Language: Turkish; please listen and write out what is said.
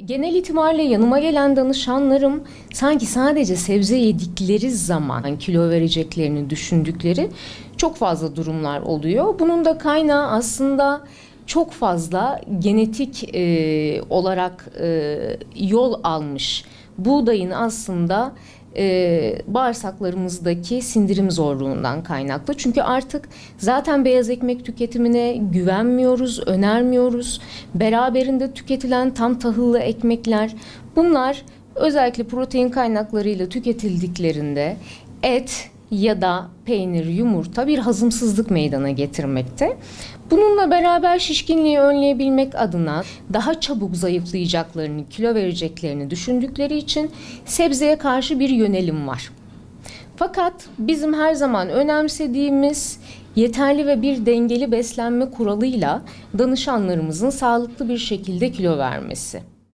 Genel itibariyle yanıma gelen danışanlarım sanki sadece sebze yedikleri zaman kilo vereceklerini düşündükleri çok fazla durumlar oluyor. Bunun da kaynağı aslında çok fazla genetik olarak yol almış buğdayın aslında bağırsaklarımızdaki sindirim zorluğundan kaynaklı. Çünkü artık zaten beyaz ekmek tüketimine güvenmiyoruz, önermiyoruz. Beraberinde tüketilen tam tahıllı ekmekler, bunlar özellikle protein kaynaklarıyla tüketildiklerinde et ya da peynir, yumurta bir hazımsızlık meydana getirmekte. Bununla beraber şişkinliği önleyebilmek adına daha çabuk zayıflayacaklarını, kilo vereceklerini düşündükleri için sebzeye karşı bir yönelim var. Fakat bizim her zaman önemsediğimiz yeterli ve bir dengeli beslenme kuralıyla danışanlarımızın sağlıklı bir şekilde kilo vermesi.